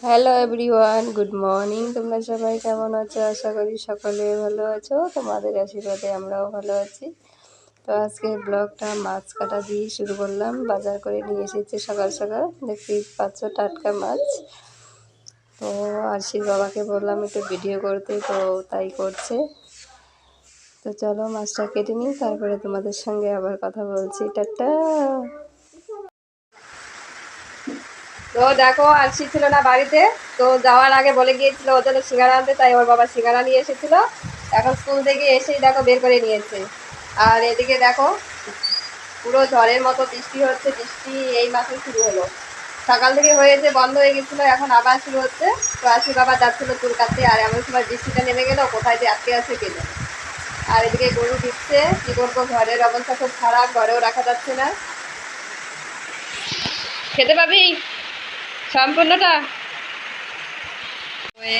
Hello everyone, good morning. তোমরা সবাই কেমন আছো? আশা করি সকলে ভালো আছো। তোমাদের আশীর্বাদে আমরাও ভালো আছি। তো আজকে ব্লগটা মাছ কাটা দিয়ে শুরু করলাম। বাজার করে নিয়ে এসেছে সকাল সকাল, দেখতেই পাচ্ছ টাটকা মাছ। তো আরশির বাবাকে বললাম একটু ভিডিও করতে, তো তাই করছে। তো চলো মাছটা কেটে নিই, তারপরে তোমাদের সঙ্গে আবার কথা বলছি। টাটা। তো দেখো আরশি ছিল না বাড়িতে, তো যাওয়ার আগে বলে গিয়েছিল ওর জন্য সিঙ্গারা আনতে, তাই ওর বাবা সিঙ্গারা নিয়ে এসেছিল। এখন স্কুল থেকে এসেই দেখো বের করে নিয়েছে। আর এদিকে দেখো পুরো ঝড়ের মতো বৃষ্টি হচ্ছে। বৃষ্টি এই মাসে শুরু হলো, সকাল থেকে হয়েছে, বন্ধ হয়ে গেছিলো, এখন আবার শুরু হচ্ছে। তো আরশি বাবা যাচ্ছিল চুল কাটতে, আর এমন সময় বৃষ্টিটা নেমে গেল, কোথায় যে আটকে আছে কে জানে। আর এদিকে গরু দিচ্ছে, কি করবো, ঘরের অবস্থা খুব খারাপ, ঘরেও রাখা যাচ্ছে না। খেতে পাবি সম্পূর্ণটা?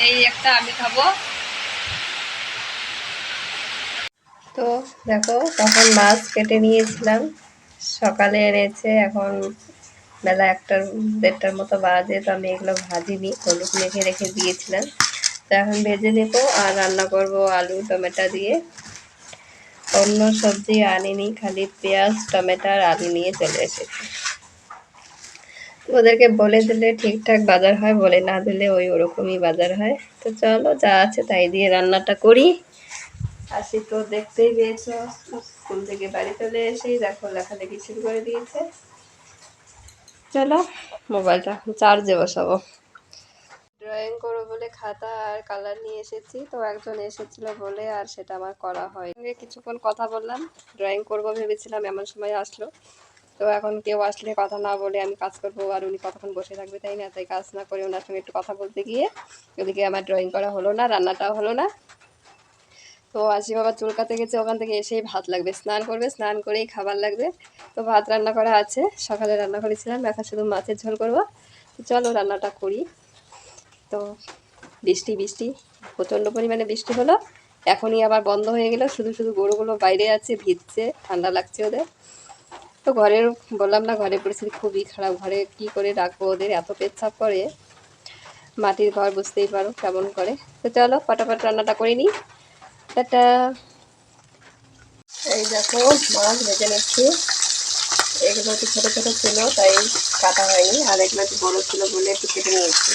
এই একটা আমি খাবো। তো দেখো তখন মাছ কেটে নিয়েছিলাম, সকালে এনেছে, এখন বেলা 1-1:30 মতো বাজে। তো আমি এগুলো ভাজিনি, হলুদ মেখে রেখে দিয়েছিলাম। তো এখন ভেজে নেব আর রান্না করব আলু টমেটো দিয়ে। অন্য সবজি আনিনি, খালি পেঁয়াজ টমেটো আর আলু নিয়ে চলে এসেছি। ওদেরকে বলে দিলে ঠিকঠাক বাজার হয়, বলে না দিলে ওরকমই বাজার হয়। তো চলো যা আছে তাই দিয়ে রান্নাটা করি। আসি তো দেখতেই পেয়েছো, স্কুল থেকে বাড়ি চলে এসেই দেখো লেখালেখি শুরু করে দিয়েছে। চলো মোবাইলটা চার্জে বসাবো। ড্রয়িং করবো বলে খাতা আর কালার নিয়ে এসেছি। তো একজন এসেছিল বলে আর সেটা আমার করা হয়। কিছুক্ষণ কথা বললাম, ড্রয়িং করব ভেবেছিলাম, এমন সময় আসলো। তো এখন কেউ আসলে কথা না বলে আমি কাজ করবো, আর উনি কতক্ষণ বসে থাকবে, তাই না? তাই কাজ না করে ওনার সঙ্গে একটু কথা বলতে গিয়ে ওদিকে আমার ড্রয়িং করা হলো না, রান্নাটাও হলো না। তো আশি বাবা চুল কাটতে গেছে, ওখান থেকে এসেই ভাত লাগবে, স্নান করবে, স্নান করেই খাবার লাগবে। তো ভাত রান্না করা আছে, সকালে রান্না করেছিলাম, এখন শুধু মাছের ঝোল করবো। তো চলো রান্নাটা করি। তো বৃষ্টি বৃষ্টি প্রচণ্ড পরিমাণে বৃষ্টি হলো, এখনই আবার বন্ধ হয়ে গেল। শুধু শুধু গরুগুলো বাইরে আছে, ভিজছে, ঠান্ডা লাগছে ওদের। তো ঘরের বললাম না, ঘরের পরিস্থিতি খুবই খারাপ, ঘরে কি করে রাখবো ওদের, এত পেচ্ছাপ করে। মাটির ঘর, বুঝতেই পারো কেমন করে। তো চলো ফটাফট রান্নাটা করে নিই। টাটা। এই দেখো মাছ ভেজে নিচ্ছি। এগুলো একটু ছোটো ছোটো ছিল তাই কাটা হয়নি, আর এগুলো একটু বড়ো ছিল বলে একটু কেটে নিয়েছি।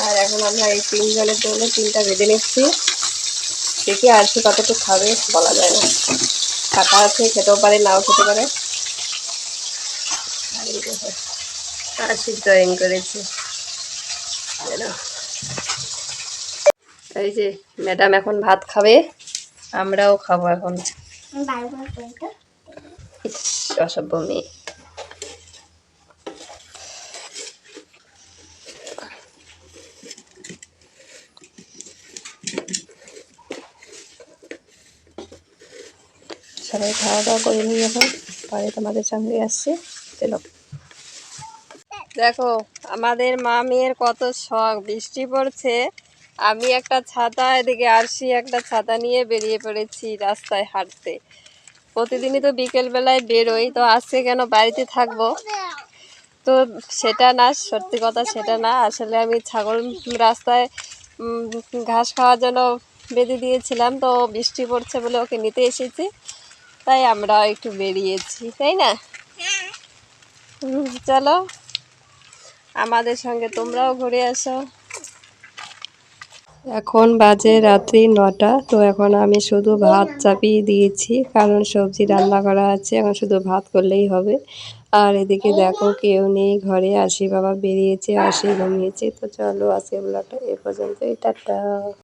আর এখন আমরা এই 3 জনের জন্য 3টা ভেজে নিচ্ছি। দেখি আর কি কতটুকু খাবে বলা যায় না, কাটা আছে, খেতেও পারে নাও খেতে পারে। আর কি ড্রয়িং করেছি, এই যে ম্যাডাম এখন ভাত খাবে, আমরাও খাবো এখন। অসভ্য মেয়ে। সবাই খাওয়া দাওয়া করে নিই, এখন পরে তোমাদের সঙ্গে আসছে। চলো দেখো আমাদের মা মেয়ের কত শখ, বৃষ্টি পড়ছে, আমি একটা ছাতা, এদিকে আরশি একটা ছাতা নিয়ে বেরিয়ে পড়েছি রাস্তায় হাঁটতে। প্রতিদিনই তো বিকেল বেলায় বেরোই, তো আজকে কেন বাড়িতে থাকবো? তো সেটা না, সত্যি কথা সেটা না, আসলে আমি ছাগল রাস্তায় ঘাস খাওয়ার জন্য বেঁধে দিয়েছিলাম, তো বৃষ্টি পড়ছে বলে ওকে নিতে এসেছি, তাই আমরা একটু বেরিয়েছি, তাই না? চলো আমাদের সঙ্গে তোমরাও ঘুরে আসো। এখন বাজে রাত্রি 9টা। তো এখন আমি শুধু ভাত চাপিয়ে দিয়েছি, কারণ সবজি রান্না করা আছে, এখন শুধু ভাত করলেই হবে। আর এদিকে দেখো কেউ নেই ঘরে, আশি বাবা বেরিয়েছে, আশি ঘুমিয়েছে। তো চলো আজকে ব্লগটা এ পর্যন্তই, টাটা।